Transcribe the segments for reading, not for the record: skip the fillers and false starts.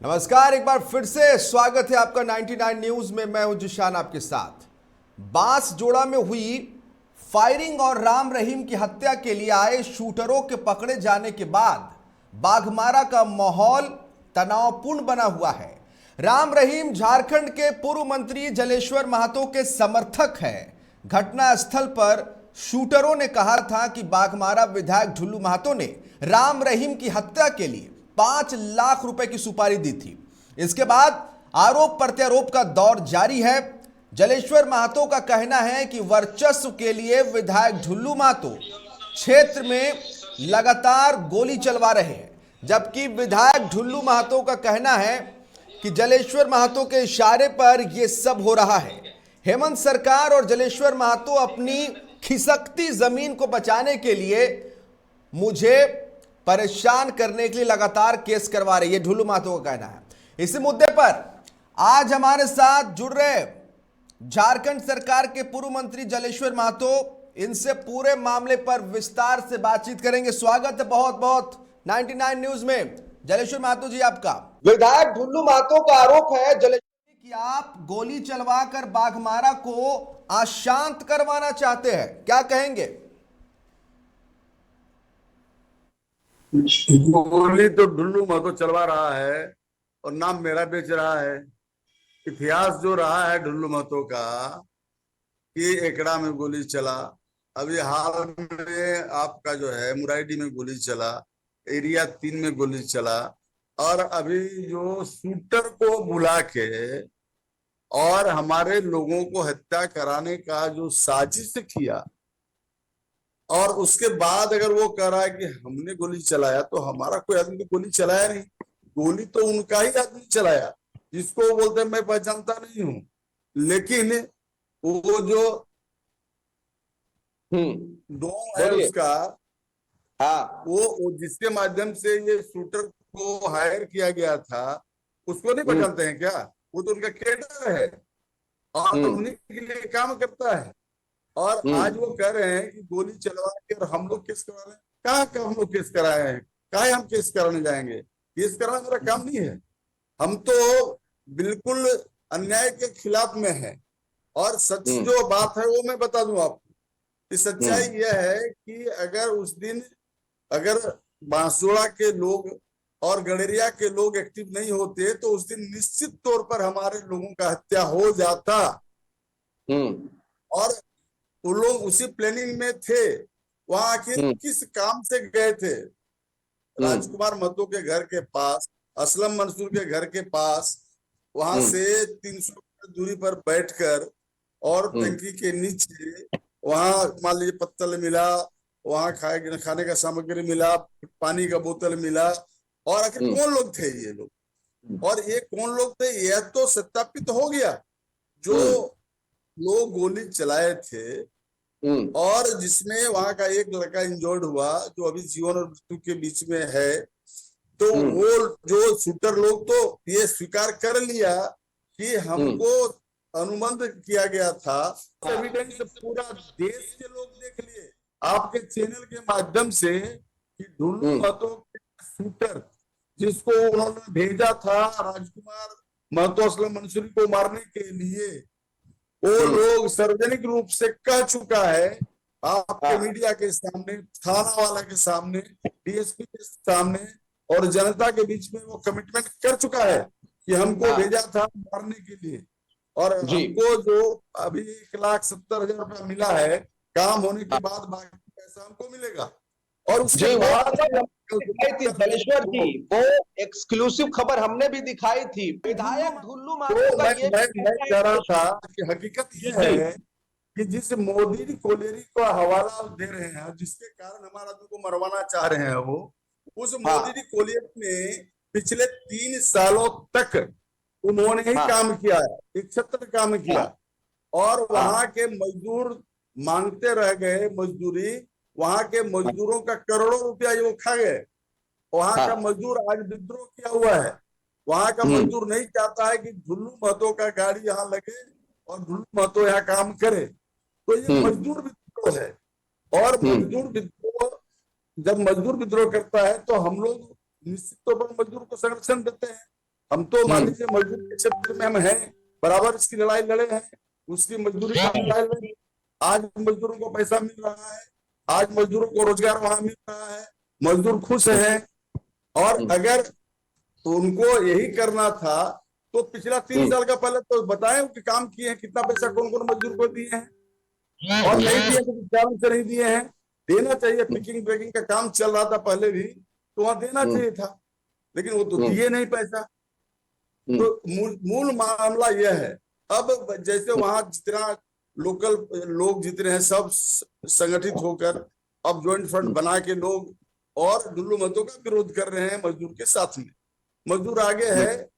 नमस्कार, एक बार फिर से स्वागत है आपका 99 न्यूज में। मैं हूं जिशान आपके साथ। बांसजोड़ा में हुई फायरिंग और राम रहीम की हत्या के लिए आए शूटरों के पकड़े जाने के बाद बाघमारा का माहौल तनावपूर्ण बना हुआ है। राम रहीम झारखंड के पूर्व मंत्री जलेश्वर महतो के समर्थक हैं। घटनास्थल पर शूटरों ने कहा था कि बाघमारा विधायक ढुल्लू महतो ने राम रहीम की हत्या के लिए 5 लाख रुपए की सुपारी दी थी। इसके बाद आरोप प्रत्यारोप का दौर जारी है। जलेश्वर महतो का कहना है कि वर्चस्व के लिए विधायक ढुल्लू महतो क्षेत्र में लगातार गोली चलवा रहे हैं, जबकि विधायक ढुल्लू महतो का कहना है कि जलेश्वर महतो के इशारे पर यह सब हो रहा है। हेमंत सरकार और जलेश्वर महतो अपनी खिसकती जमीन को बचाने के लिए मुझे परेशान करने के लिए लगातार केस करवा रही है, ढुल्लू महतो का कहना है। इसी मुद्दे पर आज हमारे साथ जुड़ रहे झारखंड सरकार के पूर्व मंत्री जलेश्वर महतो, इनसे पूरे मामले पर विस्तार से बातचीत करेंगे। स्वागत है बहुत बहुत 99 न्यूज में जलेश्वर महतो जी आपका। विधायक ढुल्लू महतो का आरोप है जलेश्वर कि आप गोली चलवाकर बाघमारा को अशांत करवाना चाहते हैं, क्या कहेंगे? गोली तो ढुल्लू महतो चलवा रहा है और नाम मेरा बेच रहा है। इतिहास जो रहा है ढुल्लू महतो का कि एकड़ा में गोली चला, अभी हाल में आपका जो है मुराइडी में गोली चला, एरिया 3 में गोली चला, और अभी जो शूटर को बुला के और हमारे लोगों को हत्या कराने का जो साजिश किया, और उसके बाद अगर वो कह रहा है कि हमने गोली चलाया, तो हमारा कोई आदमी तो गोली चलाया नहीं। गोली तो उनका ही आदमी चलाया जिसको वो बोलते हैं मैं पहचानता नहीं हूं। लेकिन वो जो डोम है उसका, हाँ, वो जिसके माध्यम से ये शूटर को हायर किया गया था, उसको नहीं पहचानते हैं क्या? वो तो उनका कैडर है और उन्हीं के लिए काम करता है। और आज वो कह रहे हैं कि गोली चलवा के और हम लोग केस करा रहे हैं। कहाँ का हम लोग केस कराए हैं? कहाँ हम केस कराने जाएंगे? केस कराना मेरा काम नहीं है। हम तो बिल्कुल अन्याय के खिलाफ में है। और सच जो बात है वो मैं बता दूं आपको कि सच्चाई यह है कि अगर उस दिन अगर बांसजोड़ा के लोग और गड़ेरिया के लोग एक्टिव नहीं होते तो उस दिन निश्चित तौर पर हमारे लोगों का हत्या हो जाता। और वो लोग उसी प्लानिंग में थे। वहां आखिर किस काम से गए थे? राजकुमार महतो के घर के पास, असलम मंसूर के घर के पास, वहां से 300 मीटर दूरी पर बैठकर और टंकी के नीचे वहां मान लीजिए पत्तल मिला, वहां खाने का सामग्री मिला, पानी का बोतल मिला। और आखिर कौन लोग थे ये लोग, और ये कौन लोग थे यह तो सत्यापित हो गया। जो लोग गोली चलाए थे और जिसमें वहां का एक लड़का इंजर्ड हुआ जो अभी जीवन और मृत्यु के बीच में है, तो वो जो शूटर लोग तो ये स्वीकार कर लिया कि हमको अनुबंध किया गया था। एविडेंस पूरा देश के लोग देख लिए आपके चैनल के माध्यम से कि ढुल्लू महतो के शूटर जिसको उन्होंने भेजा था राजकुमार महतो असलम मंसूरी को मारने के लिए, वो लोग सार्वजनिक रूप से कह चुका है आपके मीडिया के सामने, थाना वाला के सामने, डीएसपी के सामने और जनता के बीच में वो कमिटमेंट कर चुका है कि हमको भेजा था मारने के लिए। और हमको जो अभी 1,70,000 रुपया मिला है, काम होने के बाद बाकी पैसा हमको मिलेगा। और उसके बाद जलेश्वर जी वो एक्सक्लूसिव खबर हमने भी दिखाई थी। विधायक ढुल्लू महतो का ये मैं कह रहा था कि हकीकत ये है कि जिस मोदी कोलेरी को हवाला दे रहे हैं, जिसके कारण हमारा आदमी को मरवाना चाह रहे हैं, वो उस मोदी कोलेरी ने पिछले 3 सालों तक उन्होंने ही काम किया है, 71 काम किया। और वहां के मजदूर मांगते रह गए मजदूरी, वहां के मजदूरों का करोड़ों रुपया वो खा गए। वहां का मजदूर आज विद्रोह किया हुआ है। वहां का मजदूर नहीं चाहता है कि ढुल्लू महतो का गाड़ी यहाँ लगे और ढुल्लू महतो यहाँ काम करे। तो ये मजदूर विद्रोह है। और मजदूर विद्रोह, जब मजदूर विद्रोह करता है तो हम लोग निश्चित तौर पर मजदूर को संरक्षण देते हैं। हम तो मान लीजिए मजदूर के क्षेत्र में हम हैं, बराबर इसकी लड़ाई लड़े हैं, उसकी मजदूरी का लड़ाई लड़े। आज मजदूरों को पैसा मिल रहा है, आज मजदूरों को रोजगार वहां मिल रहा है, मजदूर खुश हैं। और अगर उनको यही करना था तो पिछला 3 साल का पहले तो बताएं कि काम किए हैं, कितना पैसा कौन कौन मजदूर को दिए हैं, और नहीं दिए तो कारण से नहीं दिए हैं। देना चाहिए, पिकिंग ब्रेकिंग का काम चल रहा था पहले भी, तो वहां देना चाहिए था, लेकिन वो तो दिए नहीं पैसा। तो मूल मामला यह है। अब जैसे वहां जितना लोकल लोग जितने हैं सब संगठित होकर अब ज्वाइंट फ्रंट बना के लोग और दुल्लू मतों का विरोध कर रहे हैं मजदूर के साथ में। मजदूर आगे है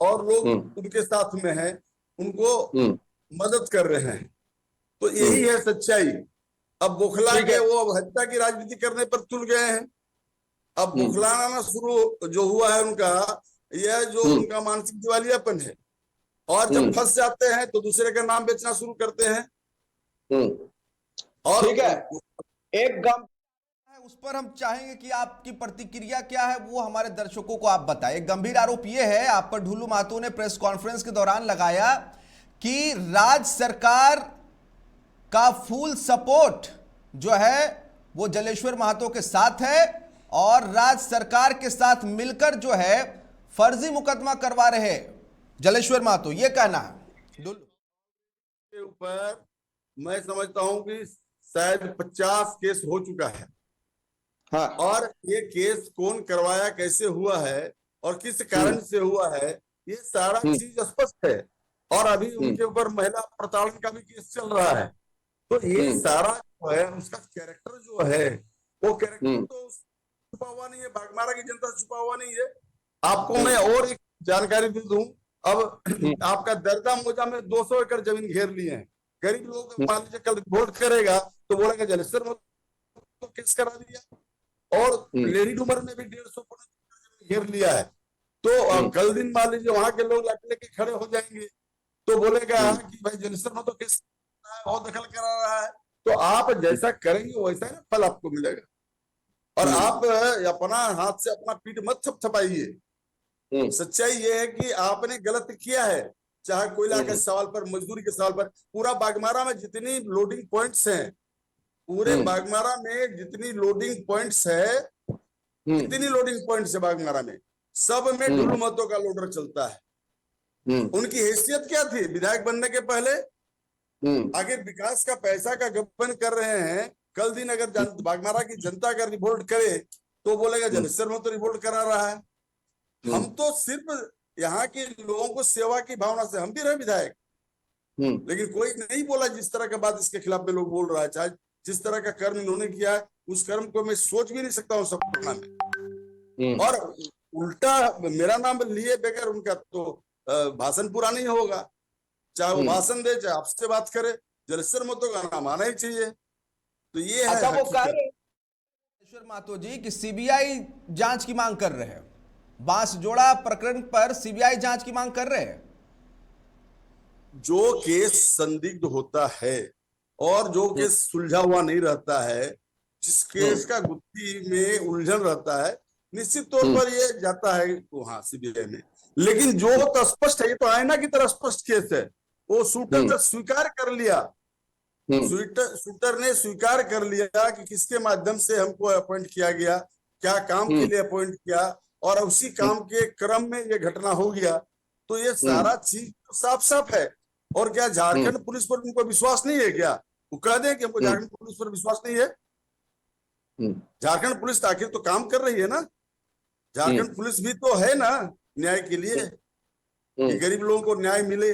और लोग उनके साथ में है, उनको मदद कर रहे हैं। तो यही है सच्चाई। अब बौखला के वो हत्या की राजनीति करने पर तुल गए हैं। अब बौखलाना शुरू जो हुआ है उनका, यह जो उनका मानसिक दिवालियापन है। और जब फंस जाते हैं तो दूसरे का नाम बेचना शुरू करते हैं। और ठीक है, एक गम उस पर हम चाहेंगे कि आपकी प्रतिक्रिया क्या है वो हमारे दर्शकों को आप बताएं। एक गंभीर आरोप ये है आप पर ढुल्लू महतो ने प्रेस कॉन्फ्रेंस के दौरान लगाया कि राज्य सरकार का फुल सपोर्ट जो है वो जलेश्वर महतो के साथ है और राज्य सरकार के साथ मिलकर जो है फर्जी मुकदमा करवा रहे जलेश्वर महतो, ये कहना है ढुल्लू के ऊपर। मैं समझता हूं कि शायद 50 केस हो चुका है। हाँ। और ये केस कौन करवाया, कैसे हुआ है और किस कारण से हुआ है, ये सारा चीज स्पष्ट है। और अभी उनके ऊपर महिला प्रताड़न का भी केस चल रहा है। तो ये सारा जो है उसका कैरेक्टर जो है, वो कैरेक्टर तो छुपा हुआ नहीं है, बागमारा की जनता से छुपा हुआ नहीं है। आपको मैं और एक जानकारी दे दूं। अब आपका दर्दा मोजा में 200 एकड़ जमीन घेर लिए हैं। गरीब लोग मान लीजिए कल वोट करेगा तो बोलेगा जलेश्वर तो केस करा दिया। और लेडी डूमर में भी 150 घेर लिया है। तो कल दिन मान लीजिए वहां के लोग लाके लेके खड़े हो जाएंगे तो बोलेगा कि भाई जलेश्वर में तो केस बहुत दखल करा रहा है। तो आप जैसा करेंगे वैसा ही फल आपको मिलेगा। और आप अपना हाथ से अपना पीठ मत थपथपाइए। सच्चाई ये है कि आपने गलत किया है, चाहे कोयला के सवाल पर, मजदूरी के सवाल पर। पूरा बागमारा में जितनी लोडिंग पॉइंट्स हैं, पूरे बागमारा में जितनी लोडिंग पॉइंट्स है, जितनी लोडिंग पॉइंट्स है बागमारा में, सब में ढुल्लू महतो का लोडर चलता है। उनकी हैसियत क्या थी विधायक बनने के पहले? आगे विकास का पैसा का गबन कर रहे हैं। कल दिन अगर बागमारा की जनता अगर रिवोल्ट करे तो बोलेगा जलेश्वर महतो रिवोल्ट करा रहा है। हम तो सिर्फ यहाँ के लोगों को सेवा की भावना से, हम भी रहे विधायक, लेकिन कोई नहीं बोला जिस तरह का बात इसके खिलाफ में लोग बोल रहा है। चाहे जिस तरह का कर्म इन्होंने किया है उस कर्म को मैं सोच भी नहीं सकता हूँ सब करना में। और उल्टा मेरा नाम लिए बगैर उनका तो भाषण पूरा नहीं होगा। चाहे वो भाषण दे, चाहे आपसे बात करे, जलेश्वर महतो का नाम आना ही चाहिए। तो ये है अच्छा, वो कह रहे जलेश्वर महतो जी कि सीबीआई जांच की मांग कर रहे हैं, बांसजोड़ा प्रकरण पर सीबीआई जांच की मांग कर रहे हैं। जो केस संदिग्ध होता है और जो केस सुलझा हुआ नहीं रहता है, जिस केस का गुत्थी में उलझन रहता है, निश्चित तौर पर ये जाता है वहां सीबीआई में। लेकिन जो तो स्पष्ट है, ये तो आईना की तरह स्पष्ट केस है। वो शूटर ने स्वीकार कर लिया, शूटर ने स्वीकार कर लिया कि किसके माध्यम से हमको अपॉइंट किया गया, क्या काम के लिए अपॉइंट किया, और उसी काम के क्रम में ये घटना हो गया। तो ये सारा चीज साफ साफ है। और क्या झारखंड पुलिस पर उनको विश्वास नहीं है क्या? वो कह दें कि हमको झारखंड पुलिस पर विश्वास नहीं है। झारखंड पुलिस आखिर तो काम कर रही है ना। झारखंड पुलिस भी तो है ना न्याय के लिए, कि गरीब लोगों को न्याय मिले,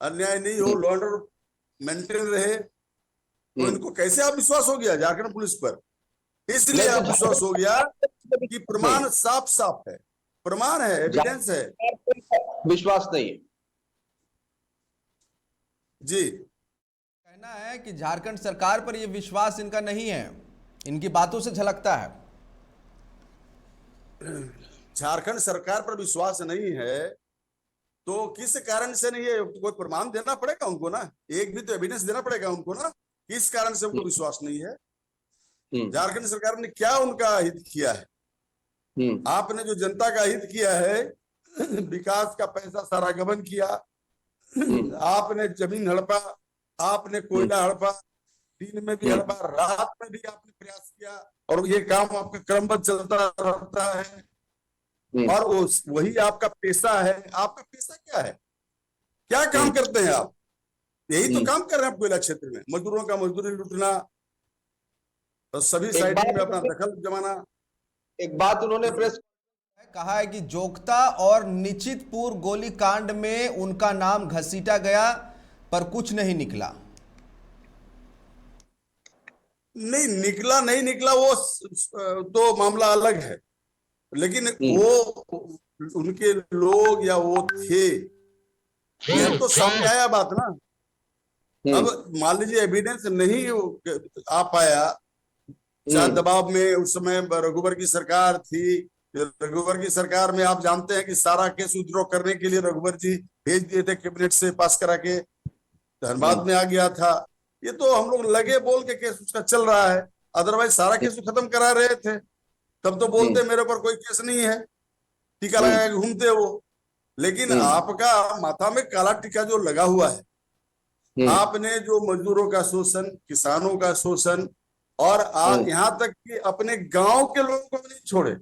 अन्याय नहीं हो, लॉ एंड ऑर्डर मेंटेन रहे। तो इनको कैसे आप विश्वास हो गया झारखंड पुलिस पर? इसलिए आप विश्वास हो गया कि प्रमाण साफ साफ है, प्रमाण है, एविडेंस है। विश्वास नहीं है जी। कहना है कि झारखंड सरकार पर यह विश्वास इनका नहीं है, इनकी बातों से झलकता है। झारखंड सरकार पर विश्वास नहीं है तो किस कारण से नहीं है? कोई प्रमाण देना पड़ेगा उनको ना, एक भी तो एविडेंस देना पड़ेगा उनको ना, किस कारण से उनको विश्वास नहीं है। झारखंड सरकार ने क्या उनका हित किया है? आपने जो जनता का हित किया है विकास का पैसा सारा गबन किया। आपने जमीन हड़पा, आपने कोयला हड़पा, दिन में भी हड़पा, रात में भी आपने प्रयास किया, और ये काम आपका क्रमबद्ध चलता रहता है। और वही आपका पेशा है। आपका पेशा क्या है? क्या काम करते हैं आप? यही तो काम कर रहे हैं कोयला क्षेत्र में, मजदूरों का मजदूरी लूटना और सभी साइटिंग में अपना दखल जमाना। एक बात उन्होंने प्रेस कहा है कि जोगता और निश्चितपुर गोलीकांड में उनका नाम घसीटा गया पर कुछ नहीं निकला। नहीं निकला, नहीं निकला, वो तो मामला अलग है, लेकिन वो उनके लोग या वो थे, ये तो सामने आया बात ना। अब मान लीजिए एविडेंस नहीं आ पाया, चाहे दबाव में उस समय रघुवर की सरकार थी। रघुवर की सरकार में आप जानते हैं कि सारा केस विड्रॉ करने के लिए रघुवर जी भेज दिए थे, कैबिनेट से पास करा के धनबाद में आ गया था। ये तो हम लोग लगे बोल के केस उसका चल रहा है, अदरवाइज सारा केस खत्म करा रहे थे। तब तो बोलते मेरे पर कोई केस नहीं है, टीका लगा के घूमते वो। लेकिन आपका माथा में काला टीका जो लगा हुआ है, आपने जो मजदूरों का शोषण, किसानों का शोषण, और यहाँ तक कि अपने गांव के लोगों को भी नहीं छोड़े।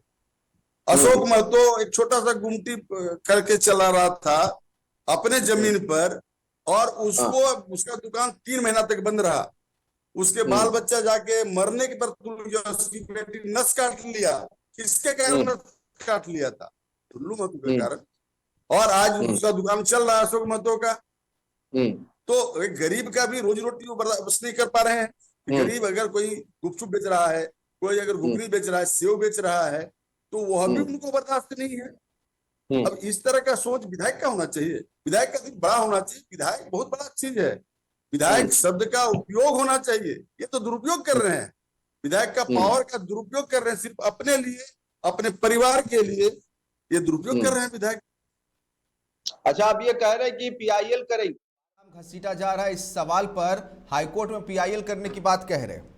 अशोक महतो एक छोटा सा गुमटी करके चला रहा था अपने जमीन पर, और उसको उसका दुकान 3 महीना तक बंद रहा। उसके बाल बच्चा जाके मरने के पर तुल गया, उसकी बेटी नस काट लिया। किसके कारण नस काट लिया था? टुल्लू महतो के कारण। और आज उसका दुकान चल रहा है अशोक महतो का। तो एक गरीब का भी रोजी रोटी वो बर्दाश्त नहीं कर पा रहे हैं। गरीब अगर कोई गुपचुप बेच रहा है, कोई अगर घुगनी बेच रहा है, सेव बेच रहा है, तो वह भी उनको बर्दाश्त नहीं है। अब इस तरह का सोच विधायक का होना चाहिए। विधायक का दिल बड़ा होना चाहिए। विधायक बहुत बड़ा चीज है। विधायक शब्द का उपयोग होना चाहिए। ये तो दुरुपयोग कर रहे हैं। विधायक का पावर का दुरुपयोग कर रहे हैं, सिर्फ अपने लिए, अपने परिवार के लिए ये दुरुपयोग कर रहे हैं विधायक। अच्छा, आप ये कह रहे हैं कि पीआईएल करेंगे, नाम घसीटा जा रहा है। इस सवाल पर हाईकोर्ट में पीआईएल करने की बात कह रहे हैं।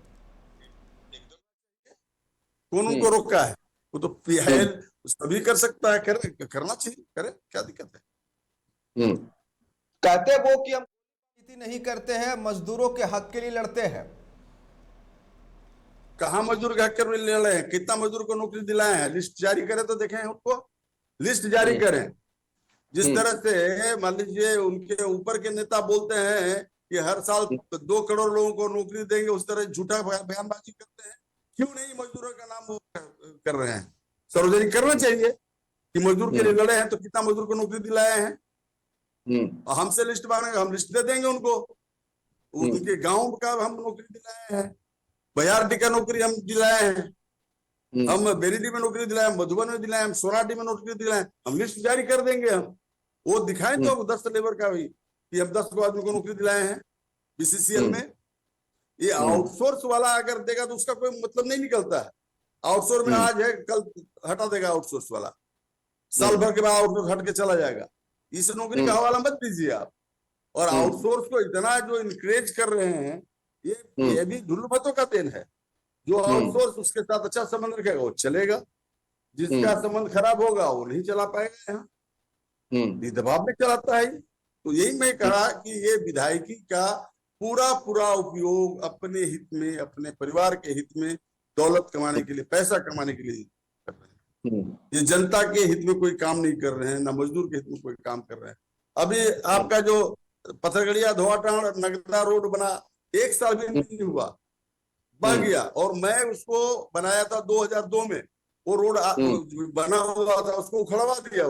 कौन उनको रोका है? वो तो पीआईएल सभी कर सकता है, करना चाहिए, करे, क्या दिक्कत है? कहते वो कि हम राजनीति नहीं करते हैं, मजदूरों के हक के लिए लड़ते हैं। कहाँ मजदूर के हक के लिए लड़ रहे हैं? कितना मजदूर को नौकरी दिलाए हैं? लिस्ट जारी करें तो देखें उनको, लिस्ट जारी करें। जिस तरह से मान लीजिए उनके ऊपर के नेता बोलते हैं कि हर साल 2 करोड़ लोगों को नौकरी देंगे, उस तरह झूठा बयानबाजी करते हैं। क्यों नहीं मजदूरों का नाम कर रहे हैं? सार्वजनिक करना चाहिए कि मजदूर के लिए लड़े हैं, तो कितना मजदूर को नौकरी दिलाए हैं। हमसे लिस्ट मांगेंगे, हम लिस्ट दे देंगे उनको। उनके गांव का हम नौकरी दिलाए हैं, बयारडी का नौकरी हम दिलाए हैं, हम बेरीडी में नौकरी दिलाए, मधुबन में दिलाए, हम सोनाडी में नौकरी दिलाए। हम लिस्ट जारी कर देंगे। हम वो दिखाएं तो 10 लेबर का भी कि हम 10 आदमी को नौकरी दिलाए हैं बीसीसीएल में। ये आउटसोर्स वाला अगर देगा तो उसका कोई मतलब नहीं निकलता है। आउटसोर्स में आज है, कल हटा देगा आउटसोर्स वाला, साल भर के बाद आउटसोर्स हट के चला जाएगा। इस नौकरी का हवाला मत दीजिए आप। और आउटसोर्स को इतना जो इनकरेज कर रहे हैं, ये भी ढुल्लू महतो का देन है। जो आउटसोर्स उसके साथ अच्छा संबंध रखेगा वो चलेगा, जिसका संबंध खराब होगा वो नहीं चला पाएगा। यहाँ दबाव में चलाता है। तो यही मैं कहा कि ये विधायकी का पूरा पूरा उपयोग अपने हित में, अपने परिवार के हित में, दौलत कमाने के लिए, पैसा कमाने के लिए कर रहे हैं। ये जनता के हित में कोई काम नहीं कर रहे हैं, ना मजदूर के हित में कोई काम कर रहे हैं। अभी आपका जो पथरगढ़िया धोआटाण नगदा रोड बना, 1 साल भी नहीं हुआ, बन गया। और मैं उसको बनाया था 2002 में। वो रोड बना हुआ था, उसको उखड़वा दिया।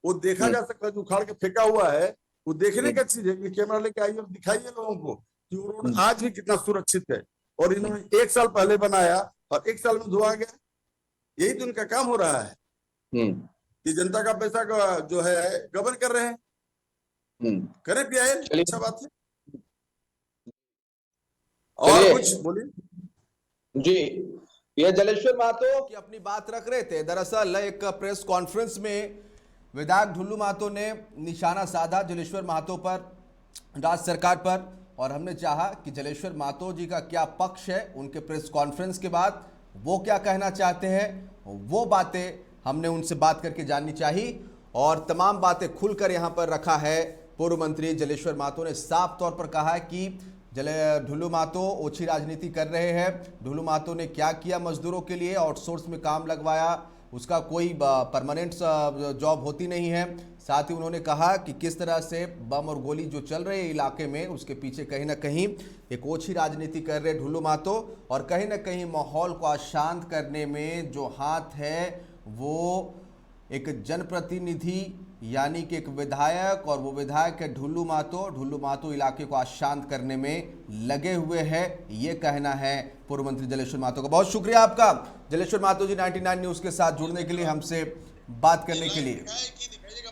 वो देखा जा सकता है, जो उखाड़ के फेंका हुआ है। वो देखने का चीज है कि कैमरा लेके आइए और दिखाइए लोगों को कि वो रोड आज भी कितना सुरक्षित है। और इन्होंने 1 साल पहले बनाया और 1 साल में धुआ गया। यही तो इनका काम हो रहा है कि जनता का पैसा का जो है गबन कर रहे हैं। करें पीआईएल, अच्छा बात है। और कुछ बोलिए जी। ये जलेश्वर महतो की अपनी बात रख रहे थे। दरअसल एक प्रेस कॉन्फ्रेंस में विधायक ढुल्लू महतो ने निशाना साधा जलेश्वर महतो पर, राज्य सरकार पर, और हमने चाहा कि जलेश्वर महतो जी का क्या पक्ष है उनके प्रेस कॉन्फ्रेंस के बाद, वो क्या कहना चाहते हैं, वो बातें हमने उनसे बात करके जाननी चाहिए। और तमाम बातें खुलकर यहां पर रखा है। पूर्व मंत्री जलेश्वर महतो ने साफ तौर पर कहा है कि ढुल्लू महतो ओछी राजनीति कर रहे हैं। ढुल्लू महतो ने क्या किया मजदूरों के लिए, आउटसोर्स में काम लगवाया, उसका कोई परमानेंट जॉब होती नहीं है। साथ ही उन्होंने कहा कि किस तरह से बम और गोली जो चल रहे हैं इलाके में, उसके पीछे कहीं ना कहीं एक ओछी राजनीति कर रहे ढुल्लू महतो, और कहीं ना कहीं माहौल को अशांत करने में जो हाथ है वो एक जनप्रतिनिधि यानी कि एक विधायक, और वो विधायक है ढुल्लू महतो इलाके को अशांत करने में लगे हुए हैं, ये कहना है पूर्व मंत्री जलेश्वर महतो का। बहुत शुक्रिया आपका जलेश्वर महतो जी 99 न्यूज के साथ जुड़ने के लिए, हमसे बात करने के लिए।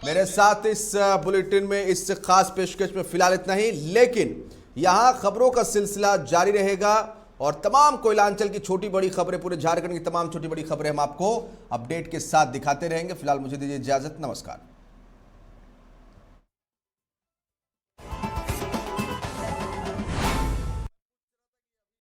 मेरे साथ इस बुलेटिन में इस खास पेशकश में फिलहाल इतना ही, लेकिन यहां खबरों का सिलसिला जारी रहेगा और तमाम कोयलांचल की छोटी बड़ी खबरें, पूरे झारखंड की तमाम छोटी बड़ी खबरें हम आपको अपडेट के साथ दिखाते रहेंगे। फिलहाल मुझे दीजिए इजाजत, नमस्कार।